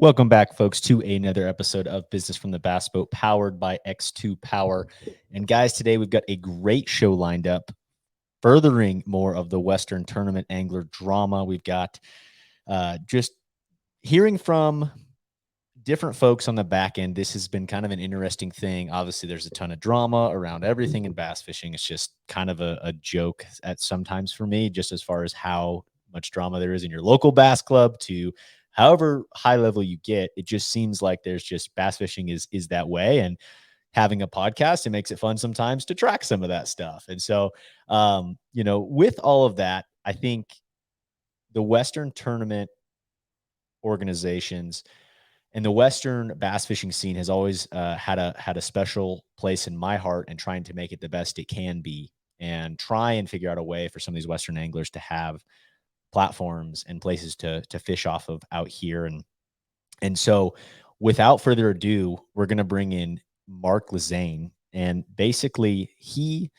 Welcome back, folks, to another episode of Business from the Bass Boat, powered by X2 Power. And guys, today we've got a great show lined up, furthering more of the Western Tournament angler drama. We've got just hearing from different folks on the back end. This has been kind of an interesting thing. Obviously, there's a ton of drama around everything in bass fishing. It's just kind of a joke at sometimes for me, just as far as how much drama there is in your local bass club to however high level you get. It just seems like there's just bass fishing is that way. And having a podcast, it makes it fun sometimes to track some of that stuff. And so, with all of that, I think the Western Tournament organizations and the Western bass fishing scene has always had a special place in my heart, and trying to make it the best it can be, and try and figure out a way for some of these Western anglers to have platforms and places to fish off of out here. And so, without further ado, we're going to bring in Mark Lezane, and basically he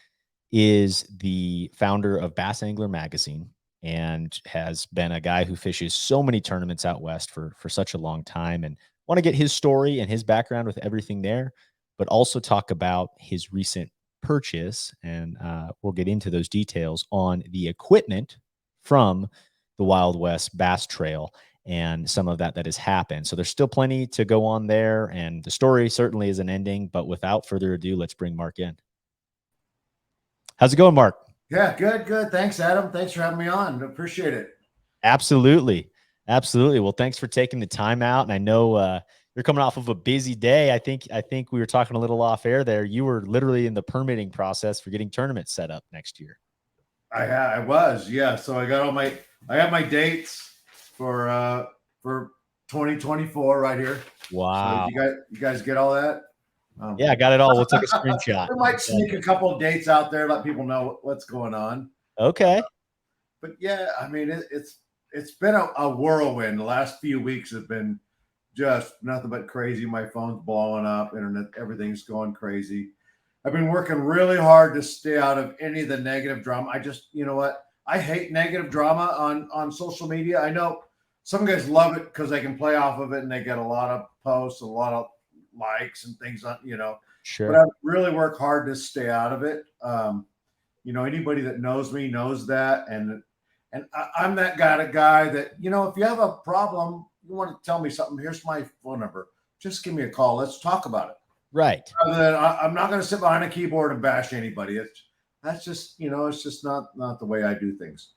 is the founder of Bass Angler Magazine and has been a guy who fishes so many tournaments out west for such a long time, and want to get his story and his background with everything there, but also talk about his recent purchase. And we'll get into those details on the equipment from the Wild West Bass Trail and some of that has happened. So there's still plenty to go on there, and the story certainly isn't ending. But without further ado, let's bring Mark in. How's it going, Mark? Yeah, good. Thanks, Adam. Thanks for having me on. Appreciate it. Absolutely. Well, thanks for taking the time out. And I know you're coming off of a busy day. I think we were talking a little off air there. You were literally in the permitting process for getting tournaments set up next year. I was, yeah. So I got I have my dates for 2024 right here. Wow. So you guys get all that? Yeah, I got it all. We'll take a screenshot. We might sneak a couple of dates out there, let people know what's going on. Okay. But yeah, I mean, it's been a whirlwind. The last few weeks have been just nothing but crazy. My phone's blowing up, internet, everything's going crazy. I've been working really hard to stay out of any of the negative drama. You know what? I hate negative drama on social media. I know some guys love it because they can play off of it and they get a lot of posts, a lot of likes and things on, Sure. But I really work hard to stay out of it. Anybody that knows me knows that. And I'm that guy that, if you have a problem, you want to tell me something, here's my phone number. Just give me a call. Let's talk about it. Right. I'm not going to sit behind a keyboard and bash anybody. That's just, it's just not the way I do things.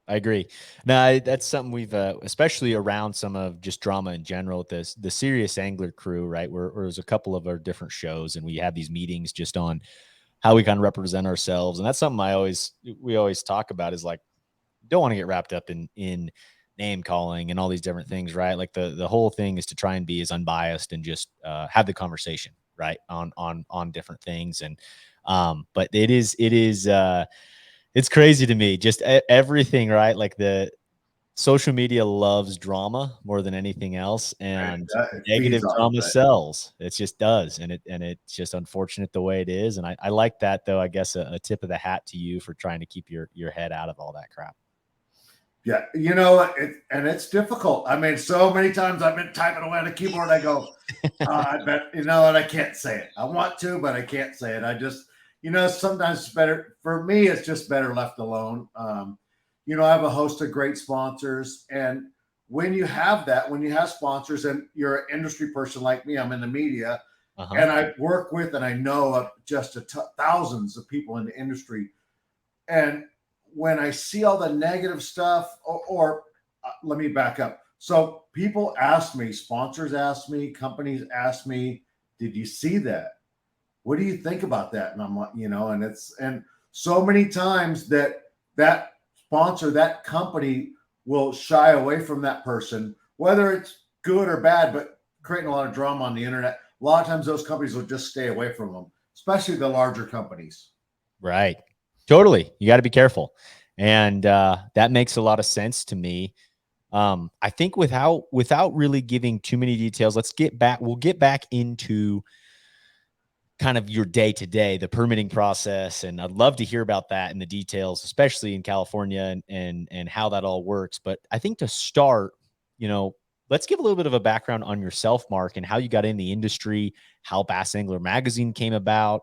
I agree. No, that's something we've, especially around some of just drama in general, the Serious Angler crew, right? Where there's a couple of our different shows, and we have these meetings just on how we kind of represent ourselves. And that's something we always talk about, is like, don't want to get wrapped up in name calling and all these different things, right? Like the whole thing is to try and be as unbiased and just have the conversation, right, on different things. And but it is it's crazy to me, just everything, right? Like the social media loves drama more than anything else, and negative drama sells. It just does. And it's just unfortunate the way it is. And I like that, though. I guess a tip of the hat to you for trying to keep your head out of all that crap. Yeah, it's difficult. I mean, so many times I've been typing away on the keyboard. I go, I bet, and I can't say it. I want to, but I can't say it. I just, sometimes it's better for me. It's just better left alone. I have a host of great sponsors, and when you have sponsors, and you're an industry person like me, I'm in the media, and I work with, and I know just thousands of people in the industry, and when I see all the negative stuff, or let me back up. So people ask me, sponsors ask me, companies ask me, did you see that? What do you think about that? And I'm like, and so many times that sponsor, that company will shy away from that person, whether it's good or bad, but creating a lot of drama on the internet. A lot of times those companies will just stay away from them, especially the larger companies. Right. Totally. You got to be careful. And that makes a lot of sense to me. I think without really giving too many details, we'll get back into kind of your day to day, the permitting process. And I'd love to hear about that and the details, especially in California, and how that all works. But I think to start, let's give a little bit of a background on yourself, Mark, and how you got in the industry, how Bass Angler Magazine came about.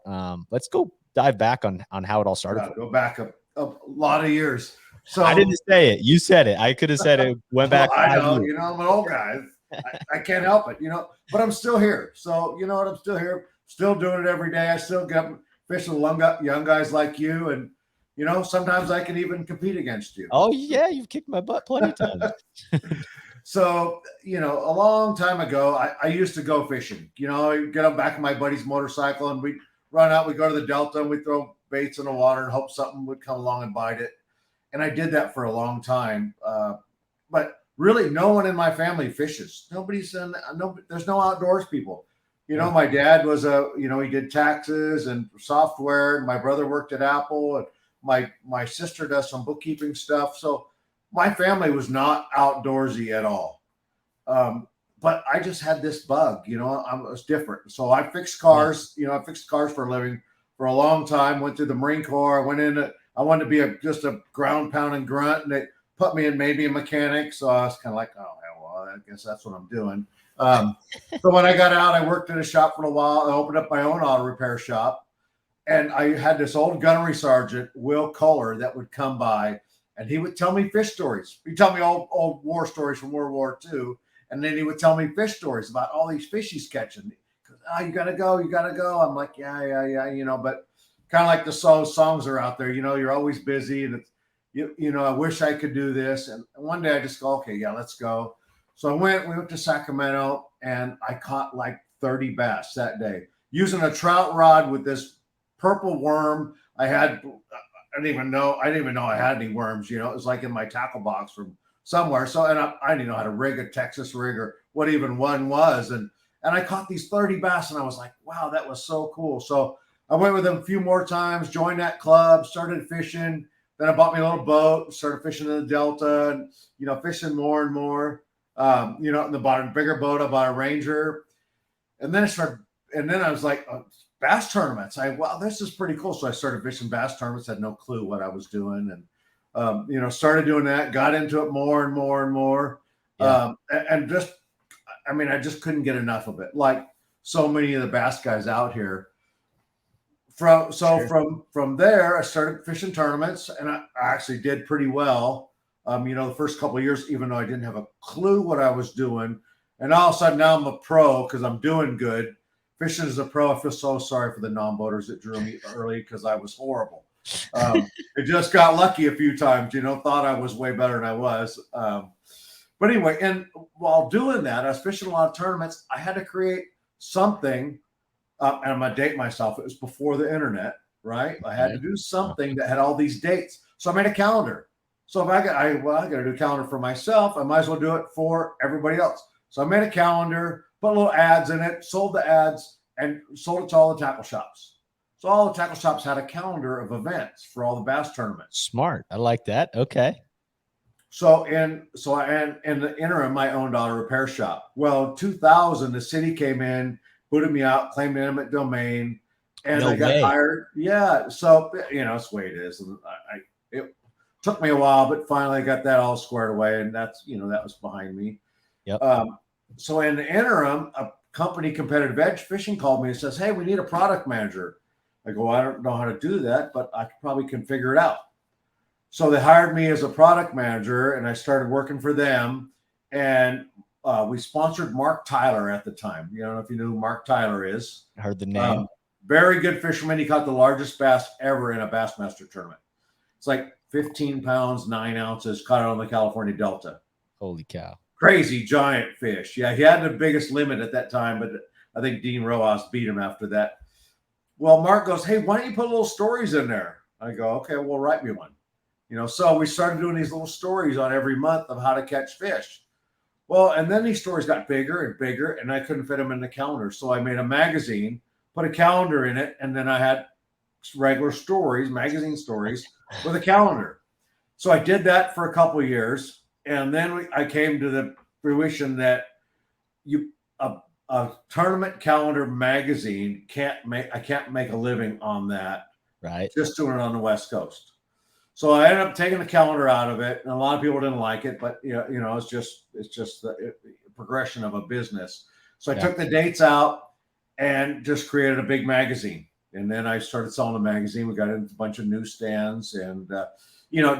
Let's go dive back on how it all started. Yeah, go back a lot of years. So I didn't say it. You said it. I could have said it. Went back. well, I 5 know, years. I'm an old guy. I can't help it, but I'm still here. So you know what? I'm still here, still doing it every day. I still get fishing with young guys like you, and sometimes I can even compete against you. Oh yeah, you've kicked my butt plenty of times. So, a long time ago, I used to go fishing. I'd get on back of my buddy's motorcycle and we'd run out, we'd go to the Delta and we'd throw baits in the water and hope something would come along and bite it. And I did that for a long time. But really, no one in my family fishes. There's no outdoors people. My dad was he did taxes and software. My brother worked at Apple, and my sister does some bookkeeping stuff. So my family was not outdoorsy at all. But I just had this bug, I was different. So I fixed cars, I fixed cars for a living for a long time, went through the Marine Corps. I wanted to be just a ground pounding grunt, and they put me in maybe a mechanic. So I was kind of like, oh, well, I guess that's what I'm doing. So when I got out, I worked in a shop for a while. I opened up my own auto repair shop, and I had this old gunnery sergeant, Will Kohler, that would come by, and he would tell me fish stories. He'd tell me old war stories from World War II. And then he would tell me fish stories about all these fish he's catching. You got to go. You got to go. I'm like, yeah. But kind of like the songs are out there, you're always busy. And it's, I wish I could do this. And one day I just go, okay, yeah, let's go. So we went to Sacramento, and I caught like 30 bass that day using a trout rod with this purple worm. I didn't even know I had any worms. It was like in my tackle box from somewhere. So, and I didn't know how to rig a Texas rig or what even one was. And I caught these 30 bass, and I was like, wow, that was so cool. So I went with them a few more times, joined that club, started fishing. Then I bought me a little boat, started fishing in the Delta, and, fishing more and more. And I bought a bigger boat. I bought a Ranger. And then I was like, bass tournaments. Wow, this is pretty cool. So I started fishing bass tournaments, had no clue what I was doing. And, started doing that, got into it more and more and more. Yeah. And just, I just couldn't get enough of it. Like so many of the bass guys out here. From there, I started fishing tournaments, and I actually did pretty well. The first couple of years, even though I didn't have a clue what I was doing. And all of a sudden now I'm a pro because I'm doing good. Fishing as a pro, I feel so sorry for the non-boaters that drew me early because I was horrible. It just got lucky a few times, thought I was way better than I was. But anyway, and while doing that, I was fishing a lot of tournaments. I had to create something, and I'm going to date myself. It was before the internet, right? I had to do something that had all these dates. So I made a calendar. So if I got to do a calendar for myself, I might as well do it for everybody else. So I made a calendar, put little ads in it, sold the ads, and sold it to all the tackle shops. So all the tackle shops had a calendar of events for all the bass tournaments. Smart. I like that. Okay. So in the interim, I owned auto repair shop. Well, in 2000, the city came in, booted me out, claimed eminent domain, and I got hired. Yeah. So, it's the way it is. And it took me a while, but finally I got that all squared away. And that's, that was behind me. Yep. So in the interim, a company, Competitive Edge Fishing, called me and says, hey, we need a product manager. I go, I don't know how to do that, but I probably can figure it out. So they hired me as a product manager, and I started working for them. And we sponsored Mark Tyler at the time. I don't know if you know who Mark Tyler is. I heard the name. Very good fisherman. He caught the largest bass ever in a Bassmaster tournament. It's like 15 pounds, 9 ounces, caught it on the California Delta. Holy cow. Crazy giant fish. Yeah, he had the biggest limit at that time, but I think Dean Rojas beat him after that. Well, Mark goes, hey, why don't you put little stories in there? I go, okay, well, write me one. So we started doing these little stories on every month of how to catch fish. Well, and then these stories got bigger and bigger, and I couldn't fit them in the calendar. So I made a magazine, put a calendar in it, and then I had regular stories, magazine stories with a calendar. So I did that for a couple of years. And then I came to the fruition that a tournament calendar magazine I can't make a living on that. Right. Just doing it on the West Coast. So I ended up taking the calendar out of it, and a lot of people didn't like it, but it's just progression of a business. So I Yeah. took the dates out and just created a big magazine. And then I started selling the magazine. We got into a bunch of newsstands, and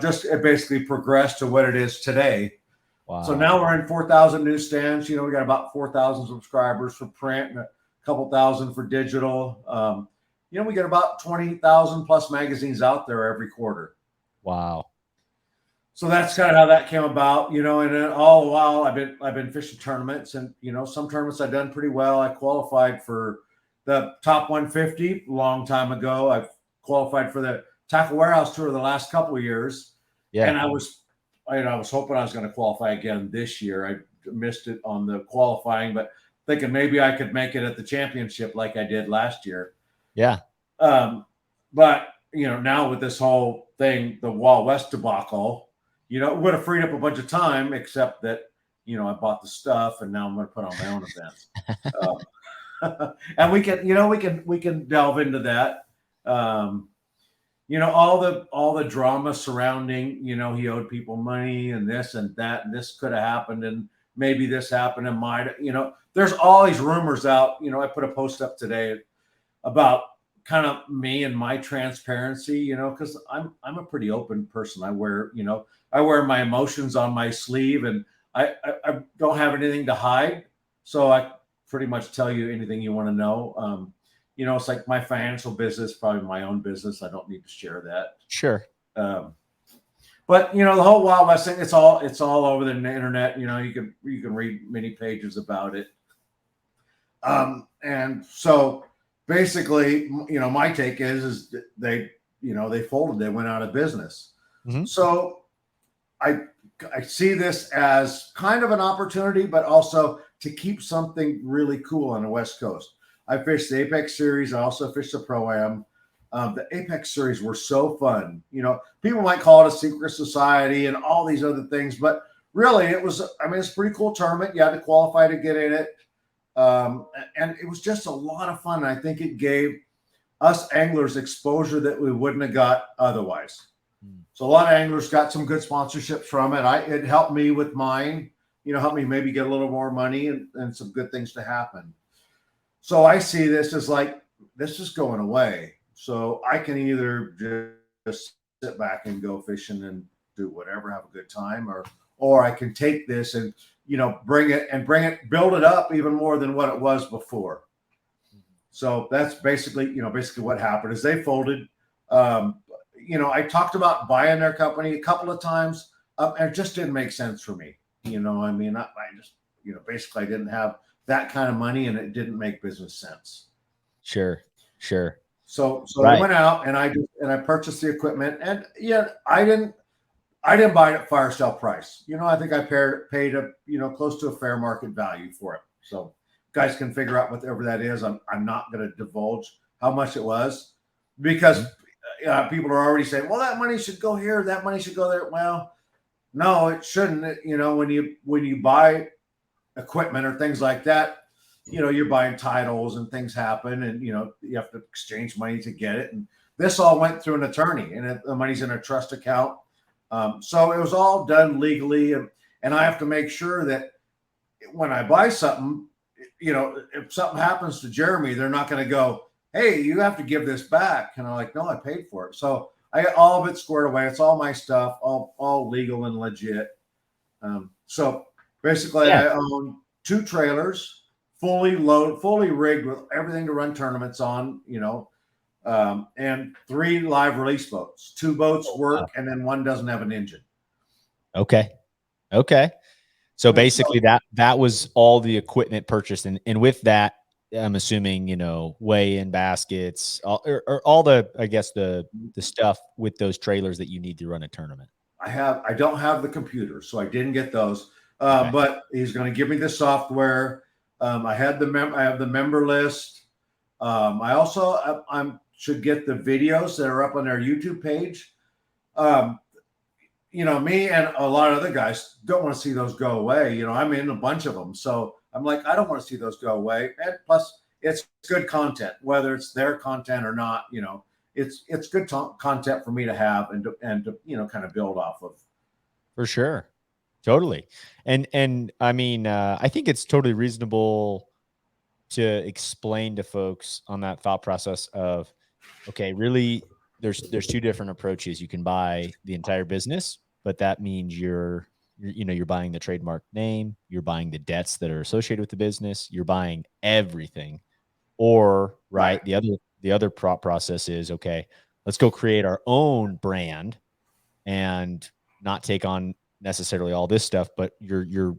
just it basically progressed to what it is today. So Wow. now we're in 4,000 newsstands. We got about 4,000 subscribers for print and a couple thousand for digital. We get about 20,000 plus magazines out there every quarter. Wow. So that's kind of how that came about, and then all the while I've been fishing tournaments, and some tournaments I've done pretty well. I qualified for the top 150 a long time ago. I've qualified for the Tackle Warehouse Tour the last couple of years, Yeah. and I was hoping I was going to qualify again this year. I missed it on the qualifying, but thinking maybe I could make it at the championship like I did last year. Yeah. But now with this whole thing, the Wild West debacle, it would have freed up a bunch of time, except that I bought the stuff, and now I'm going to put on my own events. And we can delve into that. All the drama surrounding, he owed people money and this and that, and this could have happened, and maybe this happened and might, there's all these rumors out. I put a post up today about kind of me and my transparency, because I'm a pretty open person. I wear my emotions on my sleeve, and I don't have anything to hide. So I pretty much tell you anything you want to know. It's like my financial business, probably my own business. I don't need to share that. Sure. But the whole Wild West thing, it's all over the internet. You can read many pages about it. And so basically, my take is they folded, they went out of business. Mm-hmm. So I see this as kind of an opportunity, but also to keep something really cool on the West Coast. I fished the Apex Series. I also fished the Pro-Am. The Apex Series were so fun. People might call it a secret society and all these other things, but really it's a pretty cool tournament. You had to qualify to get in it. And it was just a lot of fun. I think it gave us anglers exposure that we wouldn't have got otherwise. So a lot of anglers got some good sponsorships from it. It helped me with mine, helped me maybe get a little more money and some good things to happen. So I see this as like, this is going away. So I can either just sit back and go fishing and do whatever, have a good time, or I can take this and, bring it, build it up even more than what it was before. So that's basically what happened is they folded. I talked about buying their company a couple of times, and it just didn't make sense for me. I just, basically I didn't have that kind of money, and it didn't make business sense. Sure. So right. I went out and I purchased the equipment, and I didn't buy it at fire sale price. I think I paid a close to a fair market value for it. So guys can figure out whatever that is. I'm not going to divulge how much it was, because people are already saying, well, that money should go here, that money should go there. Well, no, it shouldn't. When you buy equipment or things like that, you're buying titles and things happen, and you have to exchange money to get it. And this all went through an attorney, and the money's in a trust account. So it was all done legally, and I have to make sure that when I buy something, if something happens to Jeremy, they're not going to go, hey, you have to give this back. And I'm like, no, I paid for it. So I got all of it squared away. It's all my stuff, all legal and legit. So basically, I own 2 trailers, fully loaded, fully rigged with everything to run tournaments on, and 3 live release boats. 2 boats work, and then 1 doesn't have an engine. Okay. So basically that was all the equipment purchased. And with that, I'm assuming, weigh-in baskets, all the, I guess the stuff with those trailers that you need to run a tournament. I don't have the computer, so I didn't get those. But he's going to give me the software. I have the member list. I also should get the videos that are up on their YouTube page. Me and a lot of other guys don't want to see those go away. I'm in a bunch of them, so I'm like, I don't want to see those go away. And plus, it's good content, whether it's their content or not. It's good content for me to have and to kind of build off of. For sure. Totally. And I mean, I think it's totally reasonable to explain to folks on that thought process of, okay, really there's two different approaches. You can buy the entire business, but that means you're buying the trademark name, you're buying the debts that are associated with the business, you're buying everything. Or Right. right, the other process is, okay, let's go create our own brand and not take on necessarily all this stuff, but you're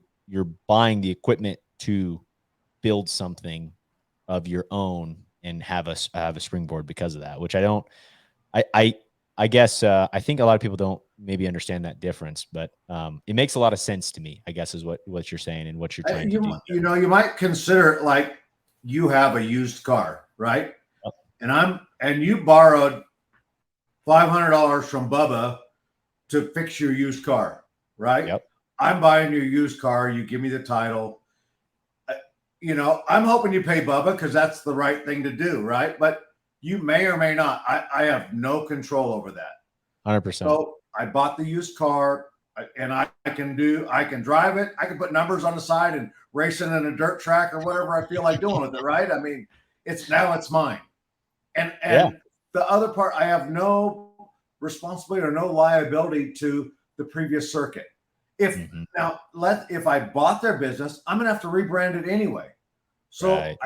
buying the equipment to build something of your own and have a springboard because of that, which I I I guess I think a lot of people don't maybe understand that difference, but it makes a lot of sense to me, I guess, is what you're saying and what you're trying to do You there. know, you might consider it like you have a used car, right? Yep. And you borrowed $500 from Bubba to fix your used car, right? Yep. I'm buying your used car. You give me the title. Uh, You know, I'm hoping you pay Bubba because that's the right thing to do, right? But you may or may not. I have no control over that. 100%. So I bought the used car, and I can drive it. I can put numbers on the side and race it in a dirt track or whatever I feel like doing with it, right? I mean, it's mine. Yeah. And the other part, I have no responsibility or no liability to the previous circuit. If Hmm. now if I bought their business, I'm gonna have to rebrand it anyway. So Right.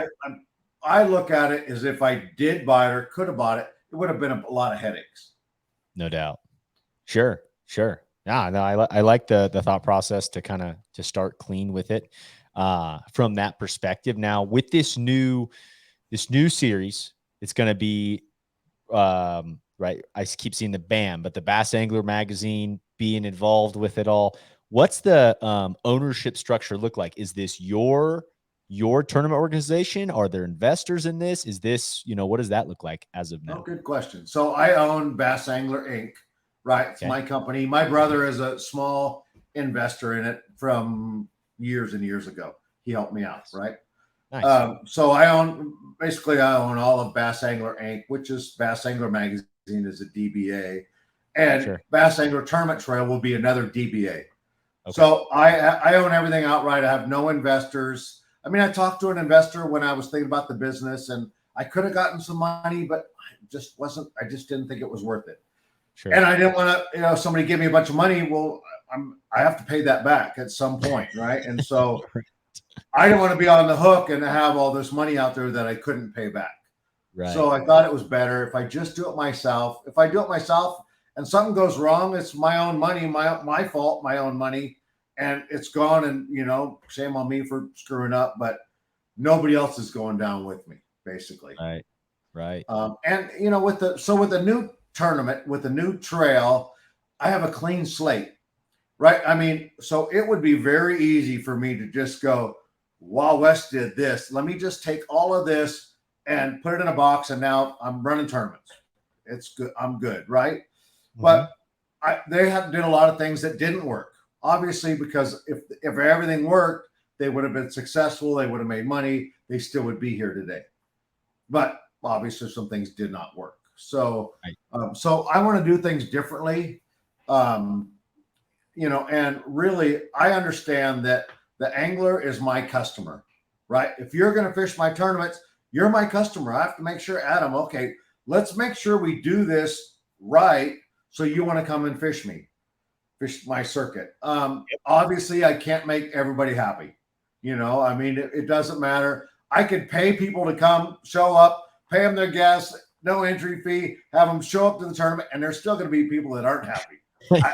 I look at it as if I did buy it or could have bought it, it would have been a lot of headaches. No doubt. Sure. Sure. Yeah. No, I like the thought process to kind of to start clean with it from that perspective. Now with this new series, it's going to be right. I keep seeing the BAM, but the Bass Angler magazine being involved with it all. What's the ownership structure look like? Is this your tournament organization? Are there investors in this? Is this, what does that look like as of Oh, now? good question. So I own Bass Angler Inc. Right, it's Okay. my company. My brother is a small investor in it from years and years ago. He helped me out. Nice. Right. Nice. So I own all of Bass Angler Inc., which is Bass Angler Magazine is a DBA, and Sure. Bass Angler Tournament Trail will be another DBA. Okay. So I own everything outright. I have no investors. I mean, I talked to an investor when I was thinking about the business, and I could have gotten some money, but I just didn't think it was worth it. Sure. And I didn't want to, somebody give me a bunch of money. Well, I have to pay that back at some point, right? And so I didn't want to be on the hook and have all this money out there that I couldn't pay back. So Right. I thought it was better if I just do it myself. If I do it myself and something goes wrong, it's my own money, my fault, my own money, and it's gone. And shame on me for screwing up, but nobody else is going down with me, basically. Right. Right. And with the new tournament, with the new trail, I have a clean slate, right? I mean, so it would be very easy for me to just go, Wild West did this. Let me just take all of this and put it in a box, and now I'm running tournaments. It's good. I'm good, right? Hmm. But they have did a lot of things that didn't work. Obviously, because if everything worked, they would have been successful. They would have made money. They still would be here today. But obviously, some things did not work. So, Right. so I want to do things differently. Um, and really, I understand that the angler is my customer, right? If you're going to fish my tournaments, you're my customer. I have to make sure, Adam, okay, let's make sure we do this right. So you want to come and fish my circuit. Obviously, I can't make everybody happy. I mean, it doesn't matter. I could pay people to come, show up, pay them their gas, no entry fee, have them show up to the tournament, and there's still going to be people that aren't happy.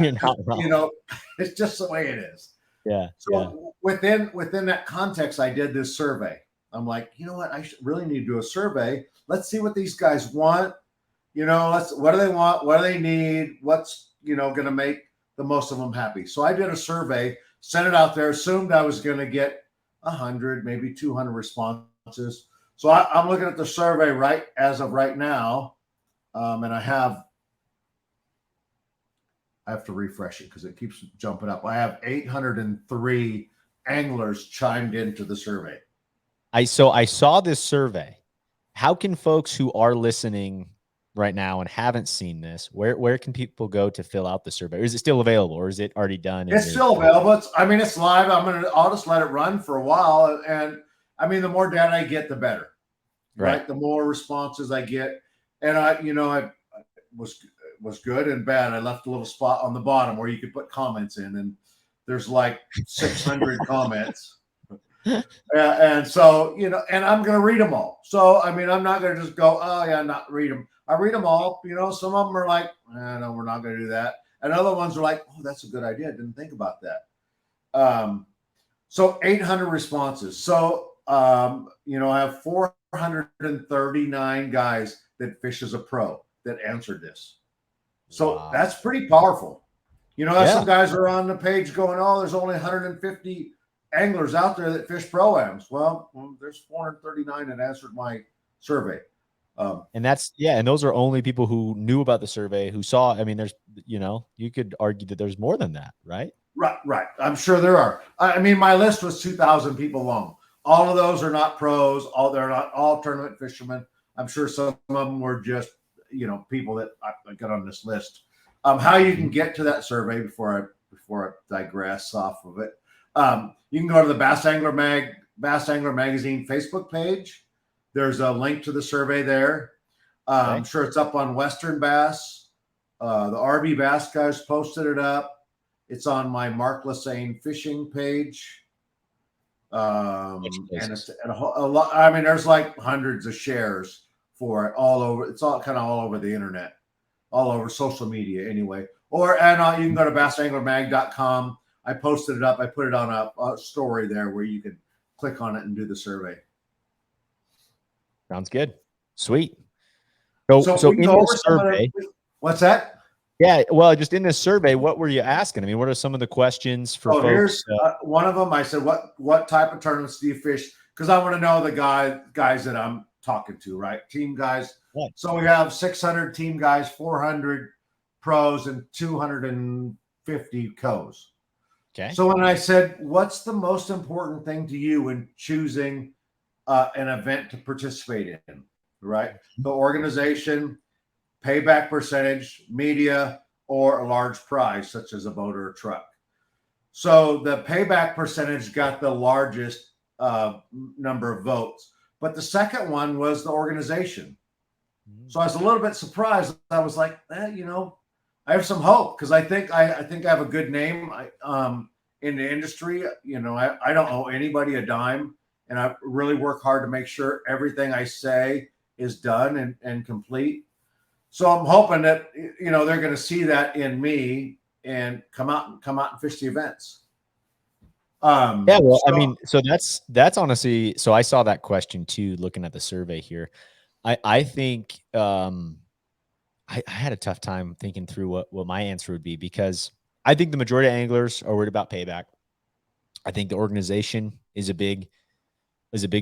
You're not You wrong. know, it's just the way it is. Yeah. Yeah. So within that context, I did this survey. I'm like, you know what? I really need to do a survey. Let's see what these guys want. What do they want? What do they need? What's going to make the most of them happy? So I did a survey, sent it out there, assumed I was going to get 100, maybe 200 responses. So I'm looking at the survey right as of right now, and I have to refresh it because it keeps jumping up. I have 803 anglers chimed into the survey. I saw this survey. How can folks who are listening right now and haven't seen this, where can people go to fill out the survey? Or is it still available, or is it already done? And It's still available. It's live. I'll just let it run for a while. And I mean, the more data I get, the better, right, right? The more responses I get. And I was good and bad. I left a little spot on the bottom where you could put comments in, and there's like 600 comments. And so, and I'm going to read them all. So, I mean, I'm not going to just go, oh, yeah, not read them. I read them all. Some of them are like, no, we're not going to do that. And other ones are like, oh, that's a good idea. I didn't think about that. So 800 responses. So, I have 439 guys that fish as a pro that answered this. So wow. that's pretty powerful. Yeah. Some guys are on the page going, oh, there's only 150 anglers out there that fish pro-ams. Well, there's 439 that answered my survey. And those are only people who knew about the survey, who saw. I mean, there's, you could argue that there's more than that, right? Right. I'm sure there are. I mean, my list was 2,000 people long. All of those are not pros. They're not all tournament fishermen. I'm sure some of them were just, people that I got on this list. How you can get to that survey before I digress off of it. You can go to the Bass Angler Magazine Facebook page. There's a link to the survey there. Okay. I'm sure it's up on Western Bass. The RB Bass guys posted it up. It's on my Mark Lassane fishing page. And it's a lot. I mean, there's like hundreds of shares for it all over. It's all kind of all over the internet, all over social media anyway. You can go to bassanglermag.com. I posted it up. I put it on a story there where you can click on it and do the survey. Sounds good. Sweet. So in this survey, what's that? Yeah, well, just in this survey, what were you asking? I mean, what are some of the questions for folks? Here's one of them. I said, what type of tournaments do you fish? Because I want to know the guys that I'm talking to, right? Team guys. Yeah. So we have 600 team guys, 400 pros, and 250 co's. Okay. So when I said, what's the most important thing to you when choosing an event to participate in, right? The organization, payback percentage, media, or a large prize such as a boat or a truck. So the payback percentage got the largest number of votes, but the second one was the organization. So I was a little bit surprised. I was like, I have some hope because I think I have a good name in the industry. I don't owe anybody a dime, and I really work hard to make sure everything I say is done and complete. So I'm hoping that they're going to see that in me and come out and fish the events. I mean, so that's honestly. So I saw that question too, looking at the survey here. I think I had a tough time thinking through what my answer would be, because I think the majority of anglers are worried about payback. I think the organization is a big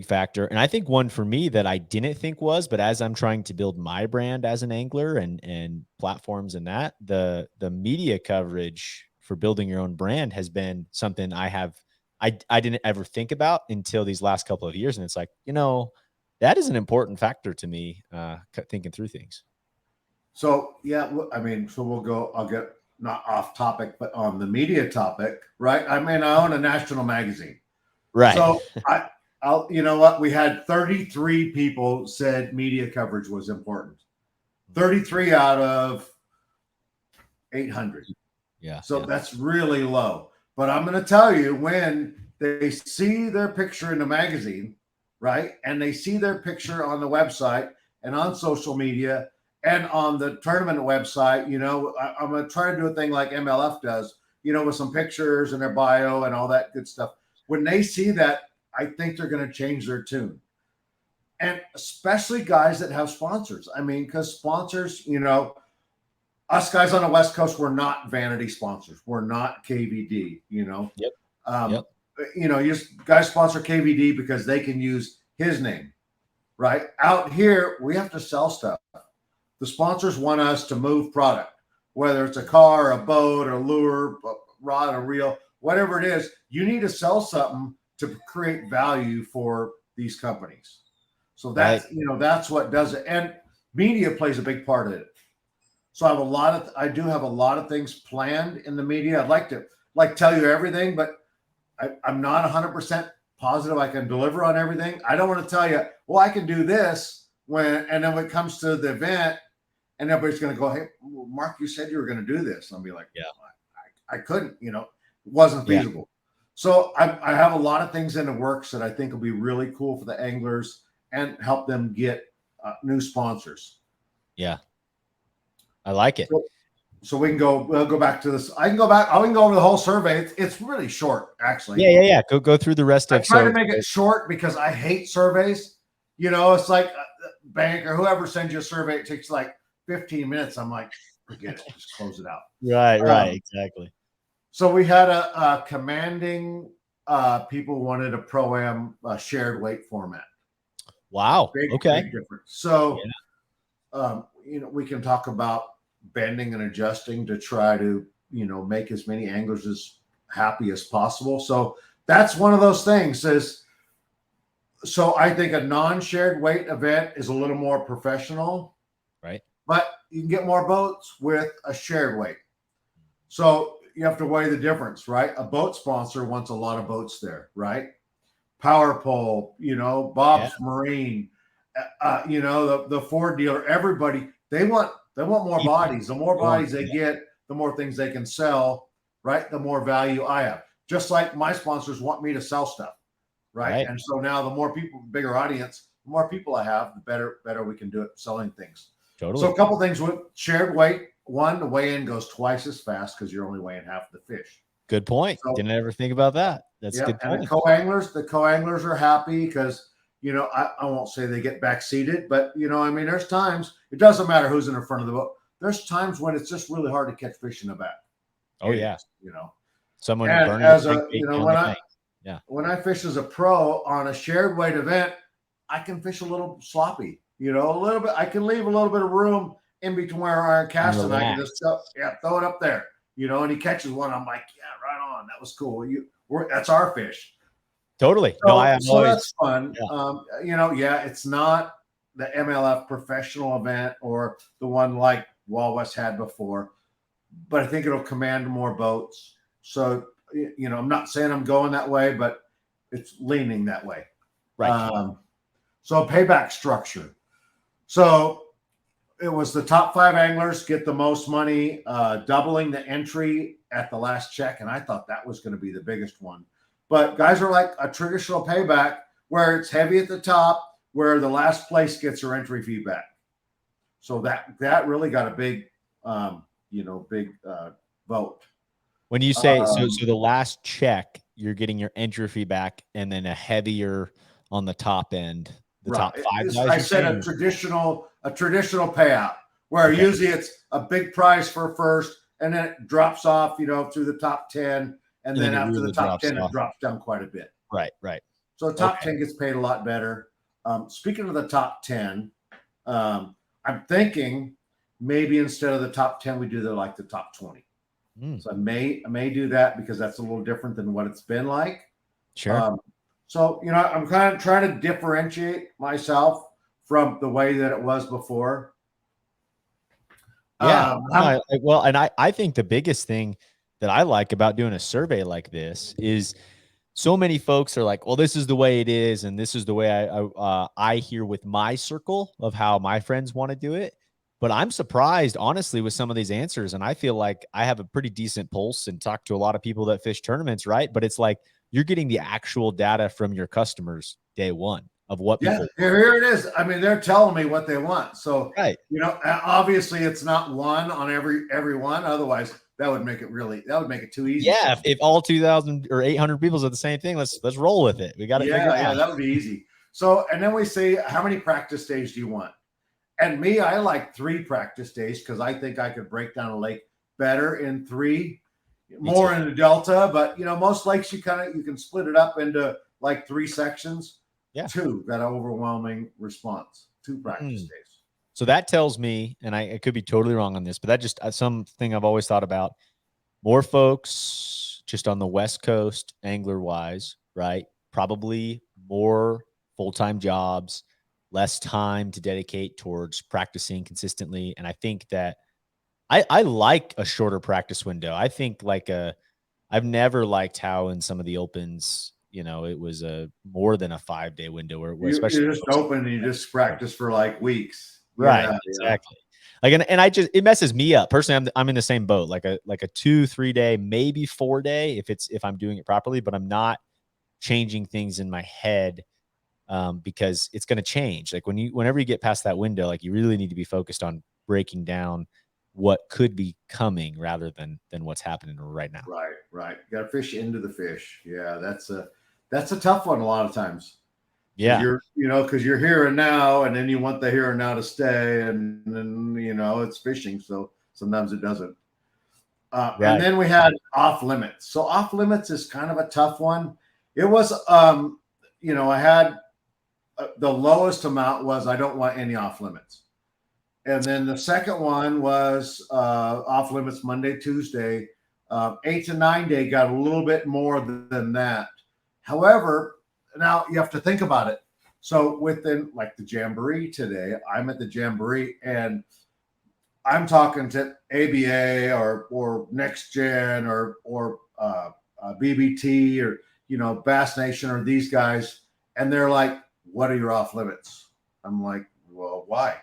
factor. And I think one for me that I didn't think was, but as I'm trying to build my brand as an angler and platforms and that, the media coverage for building your own brand has been something I didn't ever think about until these last couple of years. And it's like, that is an important factor to me, thinking through things. So, yeah, I mean, I'll get not off topic, but on the media topic, right? I mean, I own a national magazine. Right. So you know what? We had 33 people said media coverage was important. 33 out of 800. Yeah. So that's really low. But I'm going to tell you, when they see their picture in the magazine, right? And they see their picture on the website and on social media and on the tournament website, I'm going to try to do a thing like MLF does, with some pictures and their bio and all that good stuff. When they see that, I think they're going to change their tune. And especially guys that have sponsors. I mean, because sponsors, us guys on the West Coast, we're not vanity sponsors. We're not KVD, Yep. Guys sponsor KVD because they can use his name, right? Out here, we have to sell stuff. The sponsors want us to move product, whether it's a car, a boat, a lure, a rod, a reel, whatever it is. You need to sell something to create value for these companies. So that's, that's what does it. And, media plays a big part of it. So I do have a lot of things planned in the media. I'd like to tell you everything, but I'm not 100% positive I can deliver on everything. I don't want to tell you, well, I can do this and then when it comes to the event and everybody's going to go, hey, Mark, you said you were going to do this. And I'll be like, Yeah, I couldn't, it wasn't feasible. Yeah. So I have a lot of things in the works that I think will be really cool for the anglers and help them get new sponsors. Yeah. I like it. So we'll go back to this. I can go over the whole survey. It's really short, actually. Yeah. Go through the rest of it. I try to make it short because I hate surveys. It's like a bank or whoever sends you a survey. It takes like 15 minutes. I'm like, forget it. Just close it out. Right. Exactly. So we had a commanding people wanted a Pro-Am shared weight format. Wow. Big difference. So, we can talk about bending and adjusting to try to, make as many anglers as happy as possible. So that's one of those things so I think a non-shared weight event is a little more professional, right? But you can get more boats with a shared weight. So you have to weigh the difference, right? A boat sponsor wants a lot of boats there, right? Power Pole, Bob's Marine, the Ford dealer, everybody, they want more bodies. The more bodies they get, the more things they can sell, right? The more value I have. Just like my sponsors want me to sell stuff, right? And so now the more people, bigger audience, the more people I have, the better we can do it selling things. Totally. So a couple things with shared weight. One, the weigh-in goes twice as fast because you're only weighing half the fish. Good point. So, didn't ever think about that. That's good point. And the co-anglers are happy because, I won't say they get backseated, but, there's times, it doesn't matter who's in the front of the boat. There's times when it's just really hard to catch fish in the back. Oh, yeah. Someone burning when I fish as a pro on a shared weight event, I can fish a little sloppy, a little bit. I can leave a little bit of room in between where I cast and I can just throw it up there, and he catches one. I'm like, yeah, right on. That was cool. That's our fish. Totally. So, that's fun. Yeah. It's not the MLF professional event or the one like Wild West had before, but I think it'll command more boats. So, I'm not saying I'm going that way, but it's leaning that way. Right. So payback structure. So it was the top 5 anglers get the most money, doubling the entry at the last check. And I thought that was going to be the biggest one. But guys are like a traditional payback where it's heavy at the top, where the last place gets their entry fee back. So that really got a big, vote. When you say so the last check, you're getting your entry fee back, and then a heavier on the top end. The top 5 guys. I said a traditional payout where usually it's a big prize for first, and then it drops off, through the top 10, and then after the top 10, it drops down quite a bit. Right. So the top 10 gets paid a lot better. Speaking of the top 10, I'm thinking maybe instead of the top 10, we do the top 20. So I may do that because that's a little different than what it's been like. Sure. So, I'm kind of trying to differentiate myself from the way that it was before. Yeah. I think the biggest thing that I like about doing a survey like this is so many folks are like, well, this is the way it is. And this is the way I hear with my circle of how my friends want to do it. But I'm surprised, honestly, with some of these answers. And I feel like I have a pretty decent pulse and talk to a lot of people that fish tournaments, right? But it's like you're getting the actual data from your customers day one of what people want. Here it is. I mean, they're telling me what they want. So, right. Obviously it's not one on every one. Otherwise, that would make it too easy. Yeah, if all 2,000 or 800 people said the same thing, let's roll with it. We got to figure it out. Yeah, that would be easy. So, and then we say, how many practice days do you want? And me, I like 3 practice days because I think I could break down a lake better in 3, more in the delta. But most lakes you can split it up into like 3 sections. Yeah, 2 got an overwhelming response. 2 practice days. So that tells me, and I could be totally wrong on this, but that just something I've always thought about. More folks just on the West Coast, angler wise, right? Probably more full-time jobs, less time to dedicate towards practicing consistently. And I think that I like a shorter practice window. I think I've never liked how in some of the opens, it was a more than a 5-day window where especially You just open and you just practice for like weeks. right, Yeah, yeah. exactly. Like, and it messes me up personally. I'm in the same boat, like a 2-3 day, maybe 4 day if I'm doing it properly, but I'm not changing things in my head because it's going to change. Like whenever you get past that window, like you really need to be focused on breaking down what could be coming rather than what's happening right now. Right, right. Got to fish into the fish. Yeah, that's a tough one a lot of times because Yeah. because you're here and now, and then you want the here and now to stay, and then it's fishing, so sometimes it doesn't. And Right. then we had off limits. So off limits is kind of a tough one. It was, I had the lowest amount was I don't want any off limits. And then the second one was off limits Monday, Tuesday. 8 to 9 day got a little bit more than that. However, now you have to think about it. So within like the Jamboree today, I'm at the Jamboree and I'm talking to ABA or Next Gen or BBT or Bass Nation or these guys, and they're like, "What are your off limits?" I'm like, "Well, why?"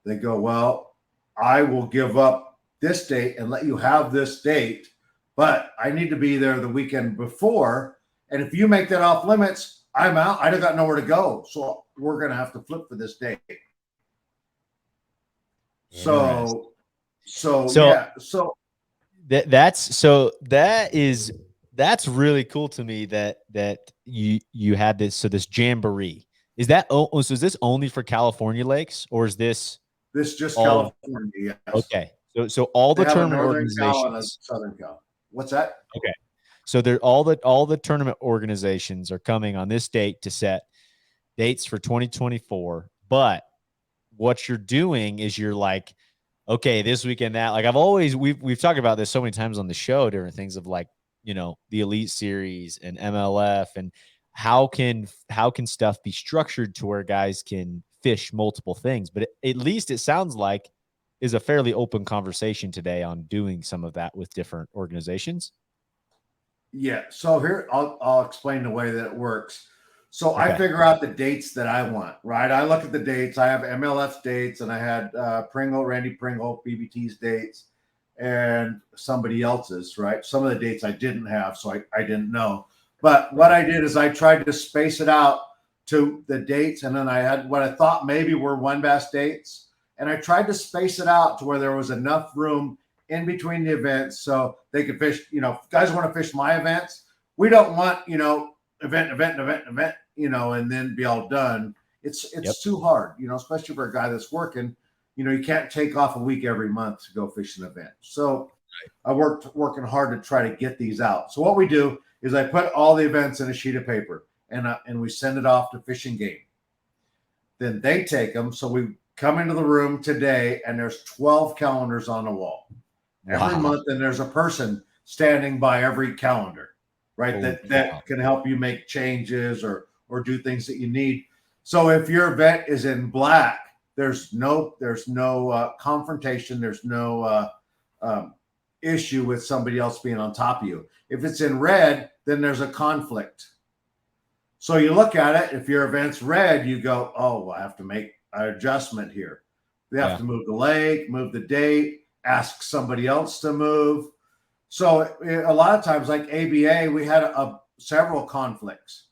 They go, "Well, I will give up this date and let you have this date, but I need to be there the weekend before. And if you make that off limits, I'm out. I don't got nowhere to go. So we're going to have to flip for this date." Interesting. So So yeah. So that's really cool to me that you had this. So this jamboree, is that so is this only for California lakes, or is this this just all California. Yes. okay? So all They the have a tournament Northern Cal and a organizations. Southern Cal. What's that? Okay. So they're all the tournament organizations are coming on this date to set dates for 2024. But what you're doing is you're like, okay, this weekend that like we've talked about this so many times on the show, different things of like, the Elite Series and MLF and how can stuff be structured to where guys can fish multiple things. But at least it sounds like is a fairly open conversation today on doing some of that with different organizations. Yeah. So here I'll explain the way that it works. So I Okay. figure out the dates that I want, right? I look at the dates. I have MLF dates, and I had Randy Pringle, BBT's dates, and somebody else's, right? Some of the dates I didn't have, so I didn't know. But what I did is I tried to space it out to the dates, and then I had what I thought maybe were one bass dates, and I tried to space it out to where there was enough room in between the events so they could fish. If guys want to fish my events, we don't want event, and then be all done. It's Yep. too hard, especially for a guy that's working. You can't take off a week every month to go fish an event. So I working hard to try to get these out. So what we do is I put all the events in a sheet of paper and we send it off to Fish and Game. Then they take them. So we come into the room today and there's 12 calendars on the wall. Every month, and there's a person standing by every calendar, right? That can help you make changes or do things that you need. So if your event is in black, there's no confrontation. There's no issue with somebody else being on top of you. If it's in red, then there's a conflict. So you look at it. If your event's red, you go, "Oh, I have to make an adjustment here. We have to move the lake, move the date, ask somebody else to move." So a lot of times, like ABA, we had several conflicts.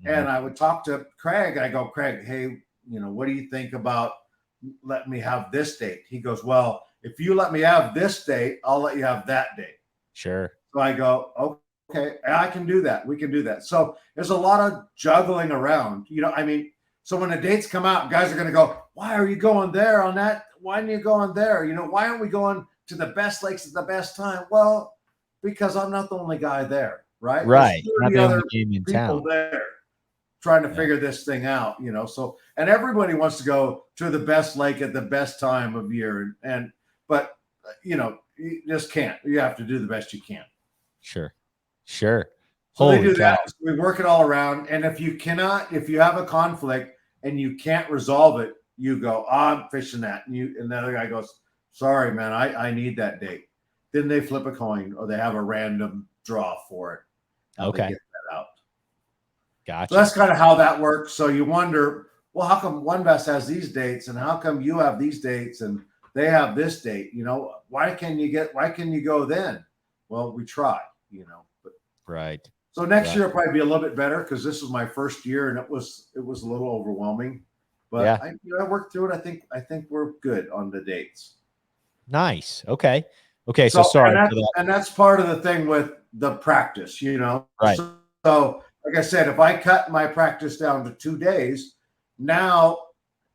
And I would talk to Craig. I go, "Craig, hey, what do you think about letting me have this date?" He goes, "Well, if you let me have this date, I'll let you have that date." Sure. So I go, "Okay, I can do that. We can do that." So there's a lot of juggling around. So when the dates come out, guys are going to go, "Why are you going there on that? Why aren't you going there? Why aren't we going to the best lakes at the best time?" Well, because I'm not the only guy there, right? Right. There's Not 30 the only other game in people town. there trying to figure this thing out, So, and everybody wants to go to the best lake at the best time of year, but you just can't. You have to do the best you can. Sure. Sure. So they Holy do cow. that. So we work it all around. And if you have a conflict, and you can't resolve it, you go, oh, I'm fishing that. And the other guy goes, sorry, man, I need that date. Then they flip a coin or they have a random draw for it. How they Okay. get that out. Gotcha. So that's kind of how that works. So you wonder, well, how come one best has these dates and how come you have these dates and they have this date? Why can you go then? Well, we try, But Right. so next Right. year will probably be a little bit better because this was my first year and it was a little overwhelming. But I worked through it. I think we're good on the dates. Nice. Okay. Okay. So sorry for that. And that's part of the thing with the practice, Right. So like I said, if I cut my practice down to 2 days, now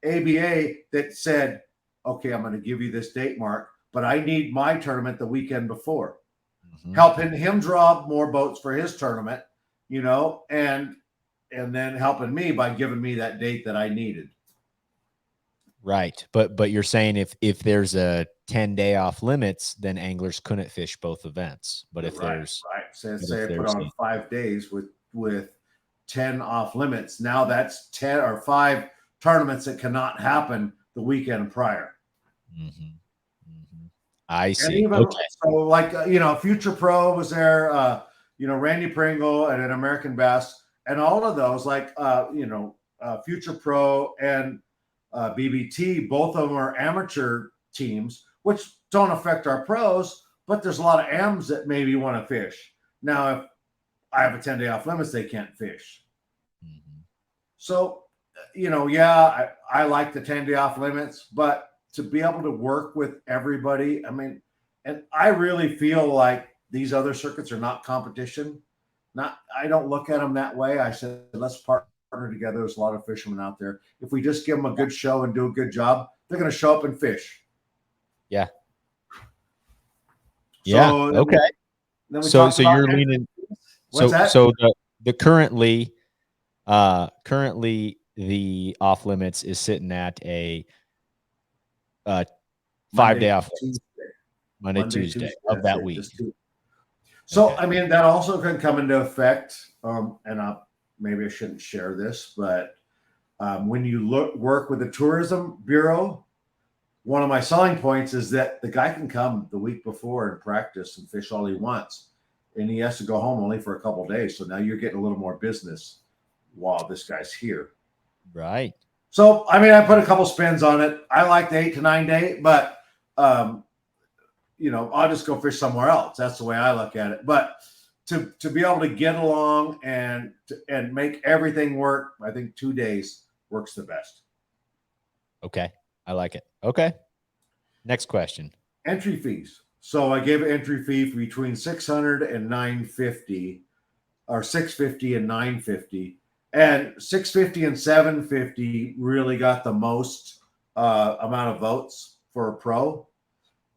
ABA that said, okay, I'm going to give you this date, Mark, but I need my tournament the weekend before. Helping him draw more boats for his tournament, and then helping me by giving me that date that I needed. Right. But you're saying if there's a 10-day off limits, then anglers couldn't fish both events. But if there's say I put on 5 days with 10 off limits, now that's 10 or 5 tournaments that cannot happen the weekend prior. I see. And even so, like Future Pro was there, Randy Pringle and an American Bass, and all of those, like Future Pro and BBT, both of them are amateur teams, which don't affect our pros, but there's a lot of AMs that maybe want to fish. Now, if I have a 10-day off limits, they can't fish. So, I like the 10-day off limits, but to be able to work with everybody, and I really feel like these other circuits are not competition. I don't look at them that way. I said, let's partner together. There's a lot of fishermen out there. If we just give them a good show and do a good job, they're going to show up and fish. Yeah. Yeah. Okay. So you're leaning. So the currently the off limits is sitting at a 5-day off Monday, Tuesday of that week. So that also can come into effect. And maybe I shouldn't share this, but when you work with the Tourism Bureau, one of my selling points is that the guy can come the week before and practice and fish all he wants, and he has to go home only for a couple of days. So now you're getting a little more business while this guy's here. Right. So, I put a couple spins on it. I like the 8 to 9 day, but, I'll just go fish somewhere else. That's the way I look at it. But to be able to get along and make everything work, I think 2 days works the best. Okay. I like it. Okay. Next question. Entry fees. So I gave an entry fee for between $600 and $950, or $650 and $950. And $650 and $750 really got the most amount of votes for a pro.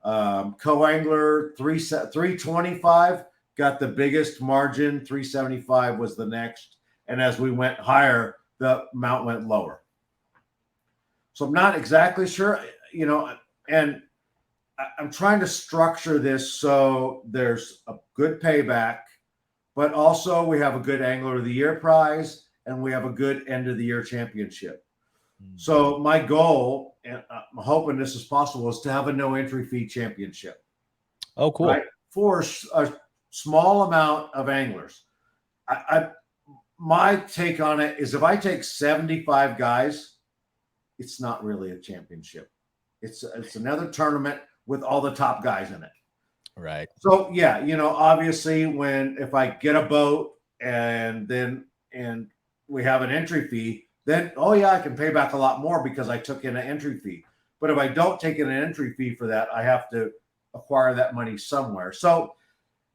Co-angler, $325 got the biggest margin. $375 was the next. And as we went higher, the amount went lower. So I'm not exactly sure, and I'm trying to structure this so there's a good payback, but also we have a good Angler of the Year prize and we have a good end of the year championship. So my goal, and I'm hoping this is possible, is to have a no entry fee championship. Oh, cool. Right? For a small amount of anglers. My take on it is if I take 75 guys, it's not really a championship. It's another tournament with all the top guys in it. Right. So yeah, obviously if I get a boat and we have an entry fee, then I can pay back a lot more because I took in an entry fee. But if I don't take in an entry fee for that, I have to acquire that money somewhere. So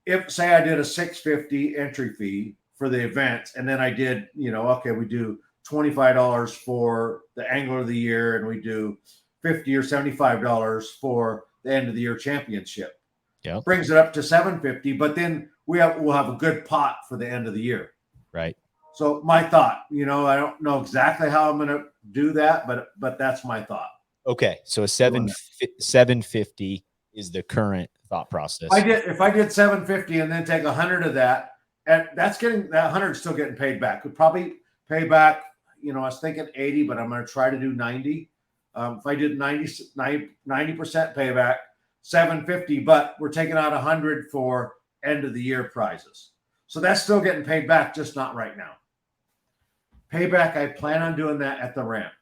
if say I did a $650 entry fee for the event, and then I did, we do $25 for the Angler of the Year, and we do $50 or $75 for the end of the year championship. Yeah, brings it up to $750, but then we'll have a good pot for the end of the year. Right. So my thought, I don't know exactly how I'm going to do that, but that's my thought. Okay, so a 750 is the current thought process. If I did 750 and then take 100 of that, and that's getting that 100 still getting paid back. Could probably pay back, I was thinking 80, but I'm going to try to do 90. If I did 90% payback, 750, but we're taking out 100 for end of the year prizes. So that's still getting paid back, just not right now. Payback, I plan on doing that at the ramp.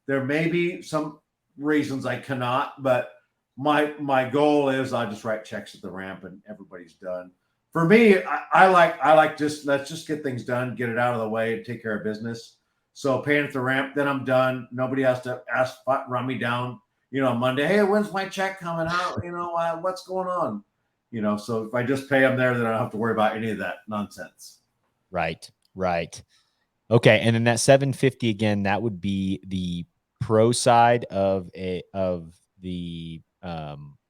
There may be some reasons I cannot, but my goal is I just write checks at the ramp and everybody's done. For me, I like just let's just get things done, get it out of the way, and take care of business. So paying at the ramp, then I'm done. Nobody has to run me down, Monday. Hey, when's my check coming out? What's going on? So if I just pay them there, then I don't have to worry about any of that nonsense. Right. Okay, and then that 750 again, that would be the pro side of the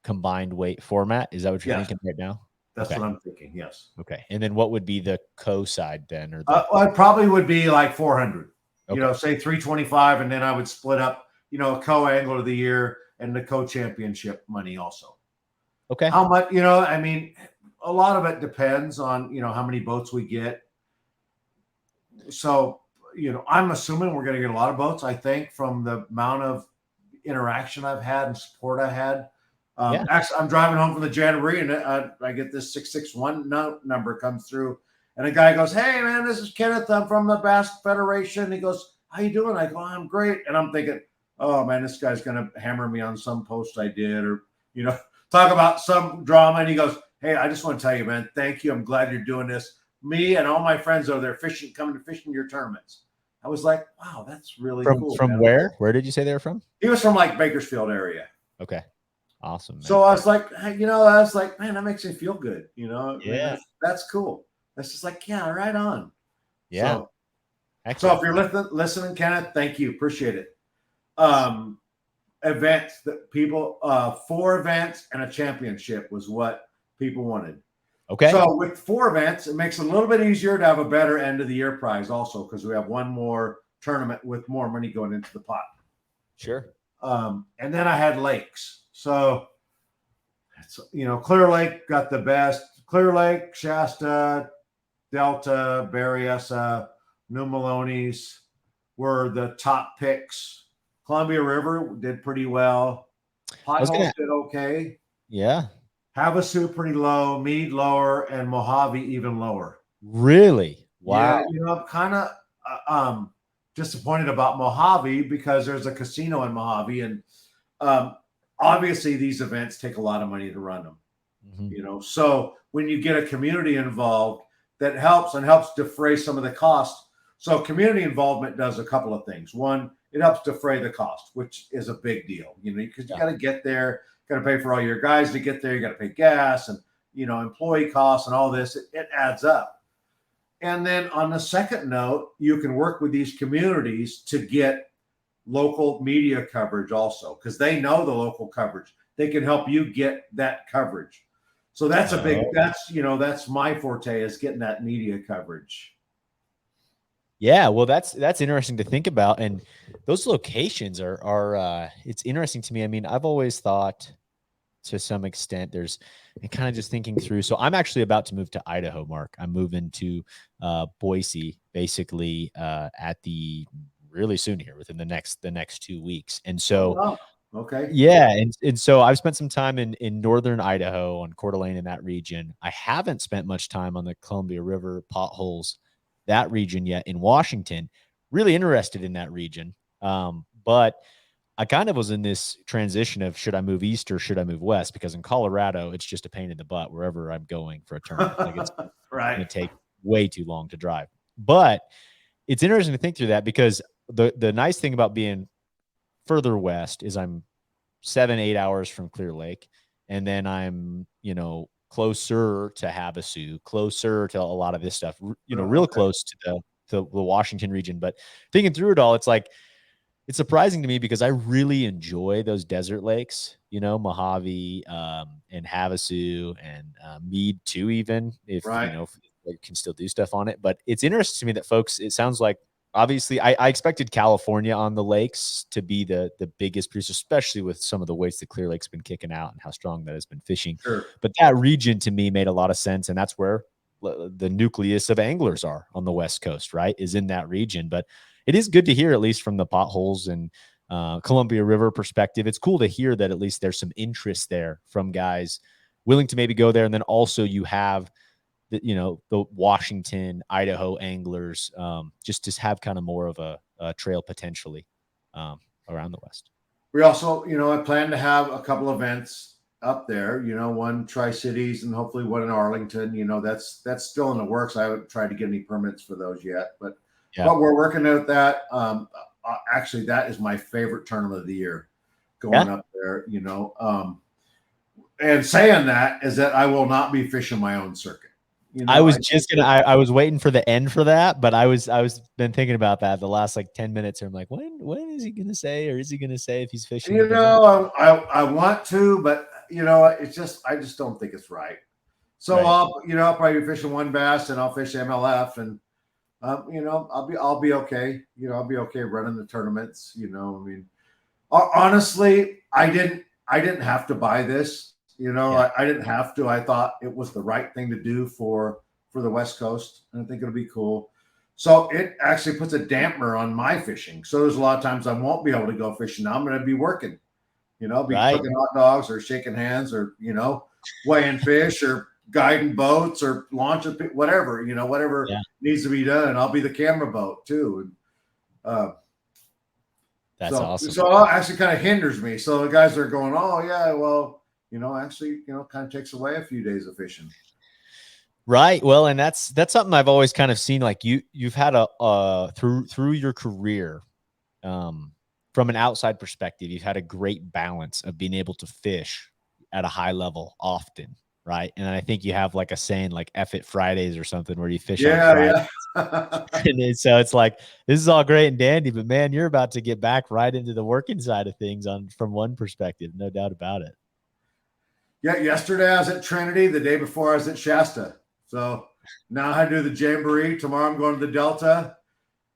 combined weight format. Is that what you're thinking right now? That's what I'm thinking. Yes. Okay, and then what would be the co side then, or it probably would be like 400. Okay. Say 325, and then I would split up, a co-angler of the year and the co-championship money also. Okay. How much? I mean, a lot of it depends on how many boats we get. So, I'm assuming we're going to get a lot of boats, I think, from the amount of interaction I've had and support I had. Actually, I'm driving home from the Jamboree, and I get this 661 number comes through, and a guy goes, "Hey, man, this is Kenneth. I'm from the Bass Federation." He goes, "How you doing?" I go, "I'm great." And I'm thinking, "Oh, man, this guy's going to hammer me on some post I did or, talk about some drama." And he goes, "Hey, I just want to tell you, man, thank you. I'm glad you're doing this. Me and all my friends are there coming to fishing your tournaments." I was like, "Wow, that's really cool." From where? Where did you say they were from? He was from like Bakersfield area. Okay. Awesome. Man. So I was like, man, that makes me feel good. Yeah. That's cool. That's just like, yeah, right on. Yeah. So if you're listening, Kenneth, thank you. Appreciate it. Events that people, 4 events and a championship was what people wanted. Okay. So with 4 events, it makes it a little bit easier to have a better end of the year prize also, because we have one more tournament with more money going into the pot. Sure. And then I had lakes. So, Clear Lake got the best. Clear Lake, Shasta, Delta, Berryessa, New Maloney's were the top picks. Columbia River did pretty well. Potholes did okay. Yeah. Havasu pretty low, Meade lower, and Mojave even lower. Really? Wow. Yeah, I'm kind of disappointed about Mojave because there's a casino in Mojave, and obviously these events take a lot of money to run them. Mm-hmm. So when you get a community involved, that helps defray some of the cost. So community involvement does a couple of things. One, it helps defray the cost, which is a big deal, because you got to get there, got to pay for all your guys to get there. You got to pay gas and, employee costs and all this. It adds up. And then on the second note, you can work with these communities to get local media coverage also, because they know the local coverage. They can help you get that coverage. So that's that's my forte, is getting that media coverage. Yeah, well, that's interesting to think about, and those locations are it's interesting to me. I mean, I've always thought, to some extent, and kind of just thinking through. So I'm actually about to move to Idaho, Mark. I'm moving to Boise, basically at the really soon here, within the next 2 weeks, and so. Okay. Yeah. And so I've spent some time in northern Idaho on Coeur d'Alene in that region. I haven't spent much time on the Columbia River potholes, that region yet in Washington. Really interested in that region. But I kind of was in this transition of, should I move east or should I move west? Because in Colorado, it's just a pain in the butt wherever I'm going for a tournament. Like it's right. going to take way too long to drive. But it's interesting to think through that, because the nice thing about being further west is I'm 7-8 hours from Clear Lake, and then I'm closer to Havasu, closer to a lot of this stuff, real close to the Washington region. But thinking through it all, it's like, it's surprising to me because I really enjoy those desert lakes, Mojave and Havasu and Meade too, even if if they can still do stuff on it. But it's interesting to me that folks, it sounds like, obviously, I expected California on the lakes to be the biggest producer, especially with some of the weights that Clear Lake's been kicking out and how strong that has been fishing. Sure. But that region to me made a lot of sense, and that's where the nucleus of anglers are on the West Coast, right? Is in that region. But it is good to hear, at least from the potholes and Columbia River perspective. It's cool to hear that at least there's some interest there from guys willing to maybe go there. And then also you have the, the Washington, Idaho anglers, just to have kind of more of a trail potentially around the West. We also, I plan to have a couple events up there, one Tri-Cities and hopefully one in Arlington. That's still in the works. I haven't tried to get any permits for those yet, but we're working at that. Actually, that is my favorite tournament of the year, going up there, and saying that is that I will not be fishing my own circuit. I was I was waiting for the end for that, but I was been thinking about that the last like 10 minutes. I'm like, when is he going to say, or is he going to say if he's fishing? I want to, but it's just, I just don't think it's right. So I'll probably be fishing one bass and I'll fish MLF and, I'll be okay. I'll be okay running the tournaments, honestly, I didn't have to buy this. I didn't have to. I thought it was the right thing to do for the West Coast, and I think it'll be cool. So it actually puts a dampener on my fishing. So there's a lot of times I won't be able to go fishing. Now I'm going to be working, be cooking hot dogs or shaking hands or, weighing fish or guiding boats or launching, whatever, whatever needs to be done. And I'll be the camera boat too. And, that's awesome. So it actually kind of hinders me. So the guys are going, oh yeah, well, actually, kind of takes away a few days of fishing. Right. Well, and that's something I've always kind of seen. Like you've had through your career, from an outside perspective, you've had a great balance of being able to fish at a high level often. Right. And I think you have like a saying like F it Fridays or something where you fish on Fridays. And so it's like, this is all great and dandy, but man, you're about to get back right into the working side of things from one perspective. No doubt about it. Yeah, yesterday I was at Trinity. The day before I was at Shasta. So now I do the Jamboree. Tomorrow I'm going to the Delta.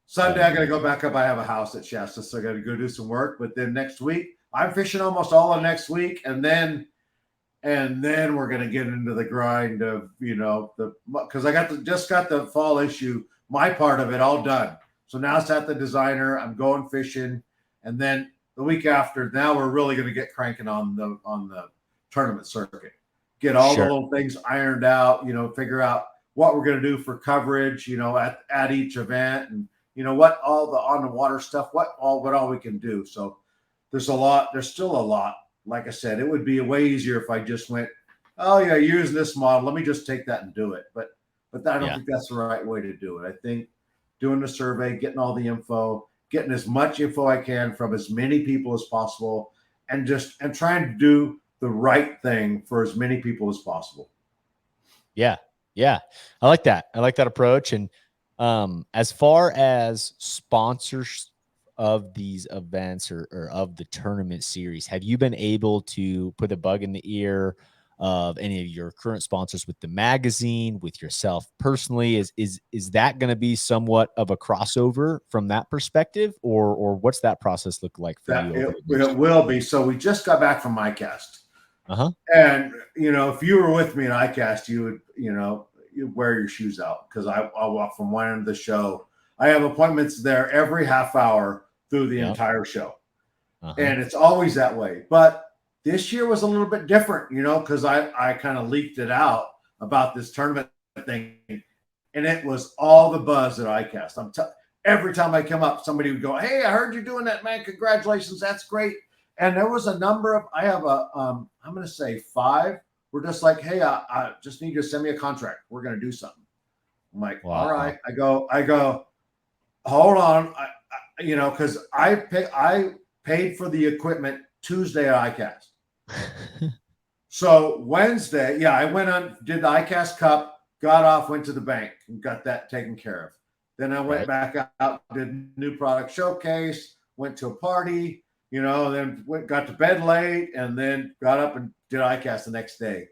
Sunday I got to go back up. I have a house at Shasta, so I got to go do some work. But then next week I'm fishing almost all of next week, and then we're going to get into the grind of because I just got the fall issue, my part of it all done. So now it's at the designer. I'm going fishing, and then the week after, now we're really going to get cranking on the tournament circuit, get all the little things ironed out, figure out what we're going to do for coverage, at each event, and what all the on the water stuff, what all we can do. So there's still a lot. Like I said, it would be way easier if I just went, oh yeah, using this model, let me just take that and do it. But I don't think that's the right way to do it. I think doing the survey, getting all the info, getting as much info I can from as many people as possible, and trying to do the right thing for as many people as possible. Yeah. I like that. I like that approach. And as far as sponsors of these events or of the tournament series, have you been able to put a bug in the ear of any of your current sponsors with the magazine, with yourself personally? Is that going to be somewhat of a crossover from that perspective, or what's that process look like for you? It will be. So we just got back from ICAST. And if you were with me at ICAST, you would you wear your shoes out, because I'll walk from one end of the show. I have appointments there every half hour through the entire show, and it's always that way. But this year was a little bit different, because I kind of leaked it out about this tournament thing, and it was all the buzz at ICAST. Every time I come up, somebody would go, "Hey, I heard you doing that, man! Congratulations, that's great." And there was a number of, I have I'm going to say 5. We're just like, "Hey, I just need you to send me a contract. We're going to do something." I'm like, wow. All right. I go, hold on. Because I paid for the equipment Tuesday at ICAST. So Wednesday, I went on, did the ICAST Cup, got off, went to the bank and got that taken care of. Then I went back out, did new product showcase, went to a party, then got to bed late, and then got up and did ICAST the next day.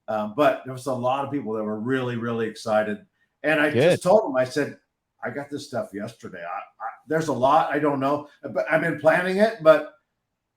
But there was a lot of people that were really, really excited. And I just told them, I said, I got this stuff yesterday. There's a lot I don't know, but I've been planning it, but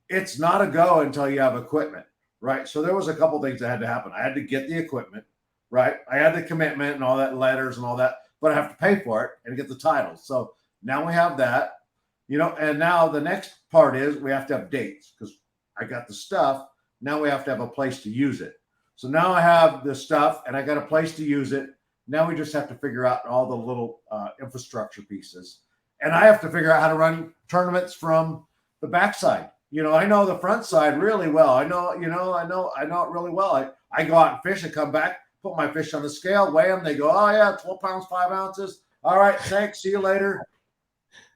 it's not a go until you have equipment, right? So there was a couple things that had to happen. I had to get the equipment, right? I had the commitment and all that, letters and all that, but I have to pay for it and get the titles. So Now we have that, and now the next part is we have to have dates because I got the stuff. Now we have to have a place to use it. So now I have the stuff and I got a place to use it. Now we just have to figure out all the little infrastructure pieces. And I have to figure out how to run tournaments from the backside. I know the front side really well. I know it really well. I go out and fish and come back, put my fish on the scale, weigh them. They go, oh yeah, 12 pounds, 5 ounces. All right, thanks. See you later.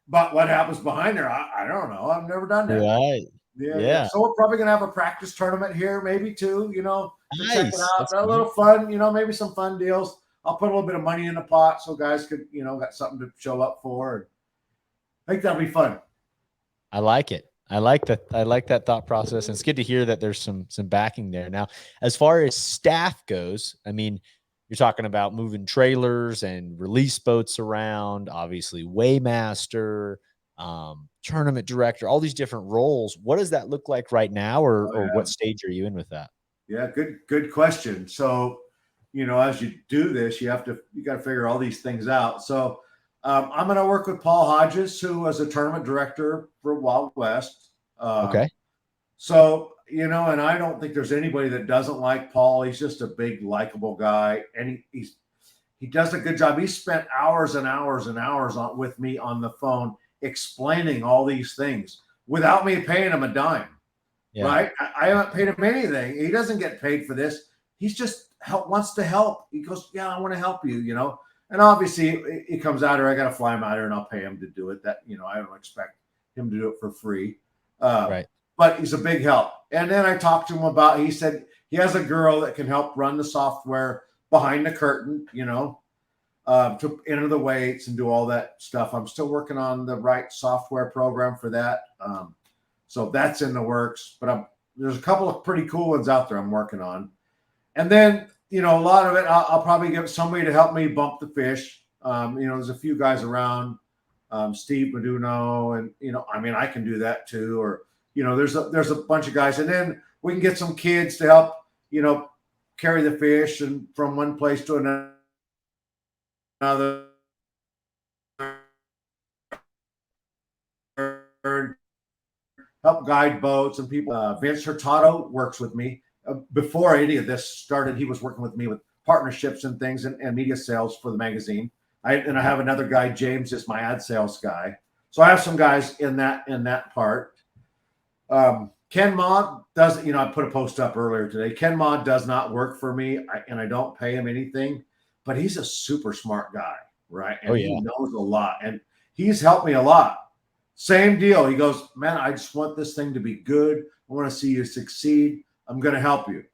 But what happens behind there, I don't know. I've never done that. Right. Yeah. So we're probably gonna have a practice tournament here, maybe too. To check it Nice. out. That's A little fun. Maybe some fun deals. I'll put a little bit of money in the pot so guys could, got something to show up for. I think that'll be fun. I like it. I like that. I like that thought process. And it's good to hear that there's some backing there. Now, as far as staff goes, I mean, you're talking about moving trailers and release boats around, obviously weighmaster, tournament director, all these different roles. What does that look like right now, or what stage are you in with that? Yeah, good question. So, as you do this, you got to figure all these things out. So, I'm going to work with Paul Hodges, who was a tournament director for Wild West. Okay. So, and I don't think there's anybody that doesn't like Paul. He's just a big, likable guy, and he does a good job. He spent hours and hours and hours with me on the phone explaining all these things without me paying him a dime. Yeah. Right? I haven't paid him anything. He doesn't get paid for this. He's just wants to help. He goes, yeah, I want to help you, And obviously, he comes out here. I got to fly him out here, and I'll pay him to do it. That I don't expect him to do it for free. Right. But he's a big help. And then I talked to him about. He said he has a girl that can help run the software behind the curtain. To enter the weights and do all that stuff. I'm still working on the right software program for that. So that's in the works. But there's a couple of pretty cool ones out there I'm working on. And then a lot of it, I'll probably get somebody to help me bump the fish. There's a few guys around, Steve Meduno, and I can do that too. Or there's a bunch of guys, and then we can get some kids to help carry the fish and from one place to another. Help guide boats and people. Vince Hurtado works with me. Before any of this started, he was working with me with partnerships and things and media sales for the magazine. I have another guy, James, is my ad sales guy. So I have some guys in that part. Ken Maud does, I put a post up earlier today. Ken Maud does not work for me, and I don't pay him anything, but he's a super smart guy, right? And he knows a lot, and he's helped me a lot. Same deal. He goes, man, I just want this thing to be good. I want to see you succeed. I'm going to help you,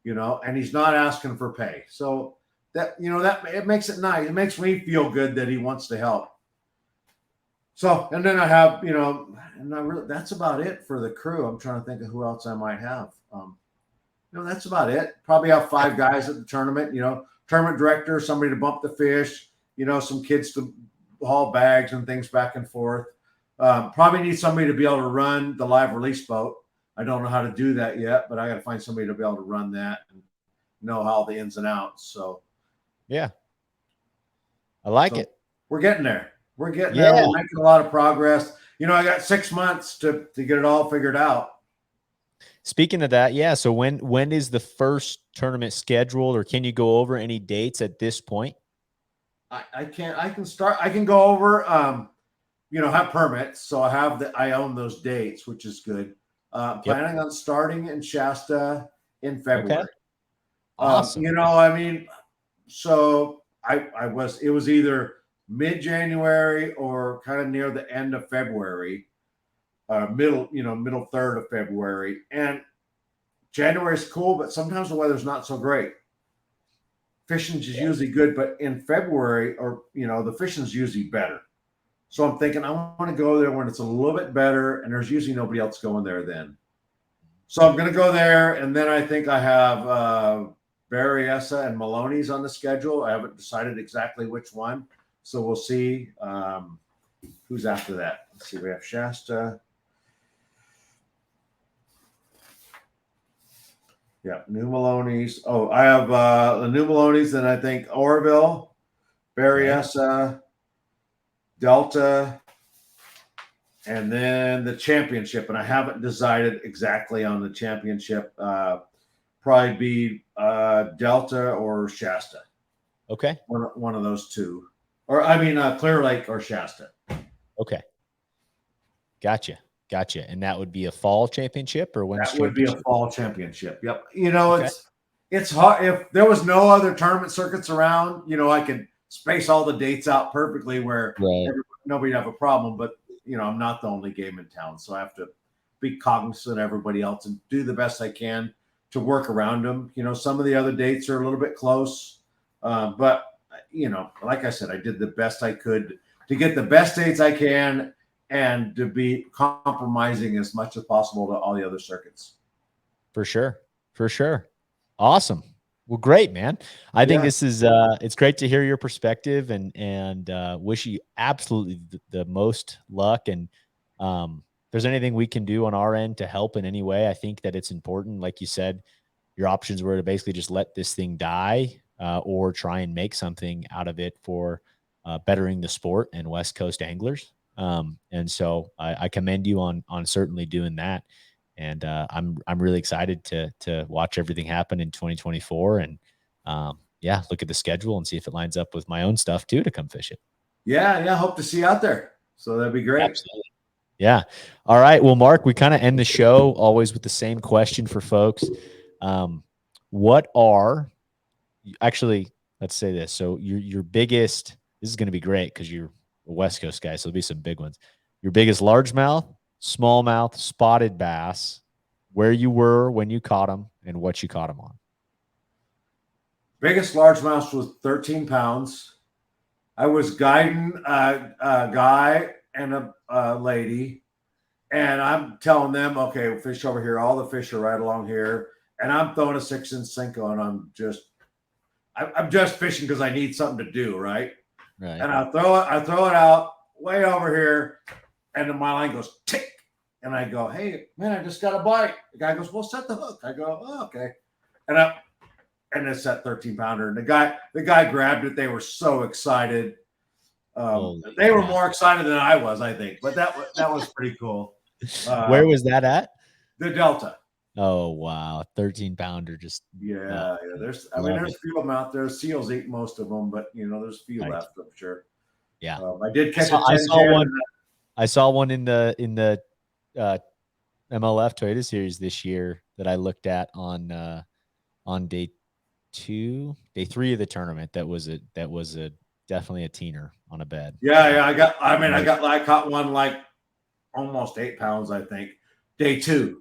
and he's not asking for pay. So that, that it makes it nice. It makes me feel good that he wants to help. So, and then I have, that's about it for the crew. I'm trying to think of who else I might have. That's about it. Probably have 5 guys at the tournament, tournament director, somebody to bump the fish, some kids to haul bags and things back and forth. Probably need somebody to be able to run the live release boat. I don't know how to do that yet, but I got to find somebody to be able to run that and know all the ins and outs. So, yeah, I like it. We're getting there. We're getting there. We're making a lot of progress. I got 6 months to get it all figured out. Speaking of that, yeah. So when is the first tournament scheduled, or can you go over any dates at this point? I can go over, have permits. So I own those dates, which is good. Planning on starting in Shasta in February. Okay. Awesome. So it was either mid-January or kind of near the end of February, middle third of February. And January is cool, but sometimes the weather's not so great. Fishing's is usually good, but in February, the fishing's usually better. So I'm thinking I want to go there when it's a little bit better, and there's usually nobody else going there then. So I'm going to go there, and then I think I have Berryessa and Maloney's on the schedule. I haven't decided exactly which one, so we'll see who's after that. Let's see. We have Shasta. Yeah, New Maloney's. Oh, I have the New Maloney's, and I think Oroville, Berryessa, Delta, and then the championship. And I haven't decided exactly on the championship. Probably be Delta or Shasta. Okay. One of those two. Or I mean Clear Lake or Shasta. Okay. Gotcha. And that would be a fall championship or when's That would be a championship? fall championship. Yep. You know, Okay. it's hard. If there was no other tournament circuits around, you know, I could space all the dates out perfectly where nobody'd have a problem. But, you know, I'm not the only game in town. So I have to be cognizant of everybody else and do the best I can to work around them. You know, some of the other dates are a little bit close. But, you know, like I said, I did the best I could to get the best dates I can and to be compromising as much as possible to all the other circuits. For sure. Awesome. Well, great, man. I think this is it's great to hear your perspective and wish you absolutely the most luck. And if there's anything we can do on our end to help in any way, I think that it's important. Like you said, your options were to basically just let this thing die or try and make something out of it for bettering the sport and West Coast anglers. And so I commend you on certainly doing that. And I'm really excited to watch everything happen in 2024 and look at the schedule and see if it lines up with my own stuff too to come fish it. Yeah, hope to see you out there. So that'd be great. Absolutely. Yeah. All right. Well, Mark, we kind of end the show always with the same question for folks. What are actually, let's say this. So your biggest, this is going to be great because you're a West Coast guy, so there'll be some big ones. Your biggest largemouth, smallmouth, spotted bass, where you were when you caught them, and what you caught them on. Biggest largemouth was 13 pounds. I was guiding a guy and a lady, and I'm telling them, okay, fish over here. All the fish are right along here, and I'm throwing a 6-inch Senko, and I'm just fishing because I need something to do, right? Right. And I throw it out way over here, and then my line goes tick, and I go, hey man, I just got a bite. The guy goes, well, set the hook. I go, oh, okay, and it's that 13-pounder, and the guy grabbed it. They were so excited. They were more excited than I was, I think, but that was pretty cool. Where was that at? The Delta. Oh wow, 13-pounder. Just There's a few of them out there. Seals eat most of them, but you know, there's a few left, I'm sure. Yeah, I did catch I saw one. I saw one in the MLF Toyota Series this year that I looked at on day 3 of the tournament. That was definitely a teener on a bed. I caught one like almost 8 pounds, I think, day 2.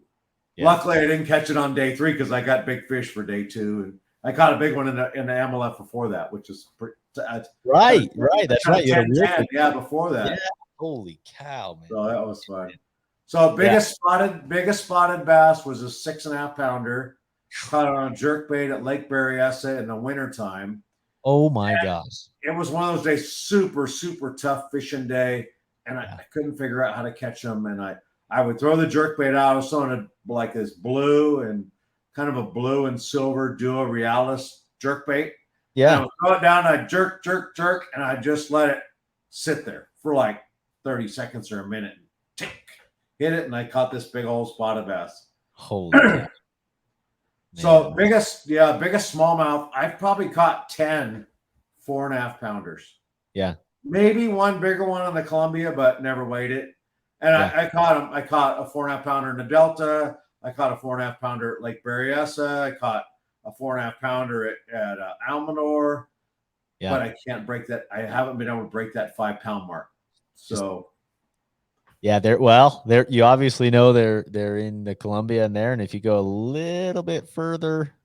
Yeah. Luckily, I didn't catch it on day 3 because I got big fish for day 2, and I caught a big one in the MLF before that, which is right. That's right. 10, before that. Yeah. Holy cow, man! So that was fun. So biggest spotted bass was a 6.5 pounder. Caught it on a jerkbait at Lake Berryessa in the wintertime. Oh my gosh! It was one of those days, super tough fishing day, and I couldn't figure out how to catch them, and I would throw the jerkbait out. I was throwing like this blue and kind of a blue and silver Duo Realis jerkbait. Yeah. And I would throw it down, and I'd jerk, and I'd just let it sit there for like 30 seconds or a minute. Tick, hit it, and I caught this big old spotted bass. Holy cow. So biggest smallmouth. I've probably caught 10 4.5 pounders. Yeah. Maybe one bigger one on the Columbia, but never weighed it. And I caught him. I caught a 4.5 pounder in the Delta. I caught a 4.5 pounder at Lake Berryessa. I caught a 4.5 pounder at Almanor. Yeah. But I can't break that. I haven't been able to break that 5 pound mark. So. Yeah, you obviously know they're in the Columbia and there. And if you go a little bit further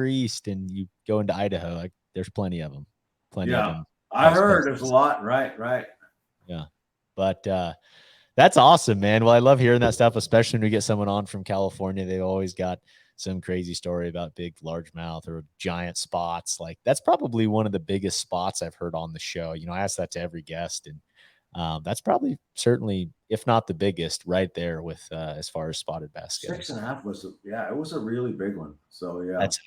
east and you go into Idaho, there's plenty of them. Plenty of them. I heard there's a lot. Right. Yeah. But that's awesome, man. Well, I love hearing that stuff, especially when we get someone on from California. They've always got some crazy story about big largemouth or giant spots. Like that's probably one of the biggest spots I've heard on the show. You know, I ask that to every guest, and that's probably certainly, if not the biggest, right there with as far as spotted bass goes. 6.5 was it was a really big one. So yeah, that's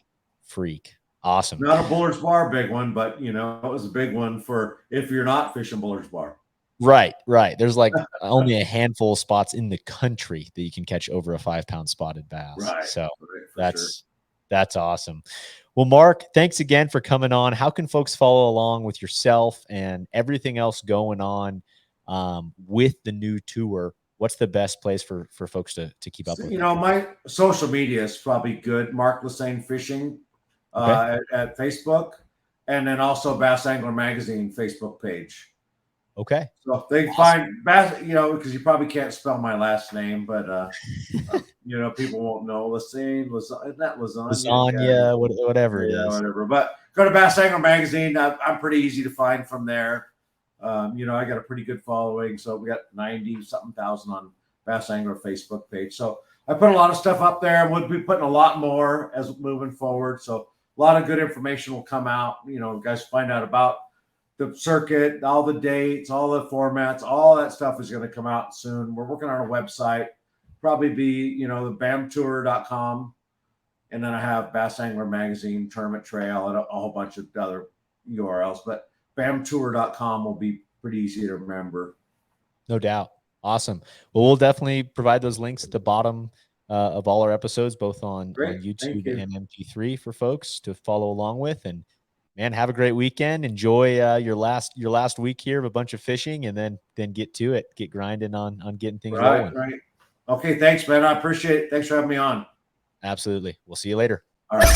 freak. Awesome. Not a Bullard's Bar big one, but you know, it was a big one for if you're not fishing Bullard's Bar. Right, right. There's like only a handful of spots in the country that you can catch over a 5-pound spotted bass. Right. So Right, that's awesome. Well, Mark, thanks again for coming on. How can folks follow along with yourself and everything else going on with the new tour? What's the best place for folks to keep up with? You know, my social media is probably good. Mark Lassane Fishing at Facebook, and then also Bass Angler Magazine Facebook page. Okay. So if they find Bass, you know, because you probably can't spell my last name, but you know, people won't know Lassane. Isn't that Lasagna, whatever it is. Whatever. But go to Bass Angler Magazine. I'm pretty easy to find from there. You know, I got a pretty good following, so we got 90-something thousand on Bass Angler Facebook page. So I put a lot of stuff up there. We'll be putting a lot more as moving forward. So a lot of good information will come out. You know, guys find out about the circuit, all the dates, all the formats, all that stuff is going to come out soon. We're working on a website, probably be, you know, the bamtour.com. And then I have Bass Angler Magazine, Tournament Trail, and a whole bunch of other URLs. But bamtour.com will be pretty easy to remember. No doubt. Awesome. Well, we'll definitely provide those links at the bottom of all our episodes, both on YouTube and MP3 for folks to follow along with. And man, have a great weekend. Enjoy your last week here of a bunch of fishing, and then get to it. Get grinding on getting things rolling. Right. Okay, thanks, man. I appreciate it. Thanks for having me on. Absolutely. We'll see you later. All right.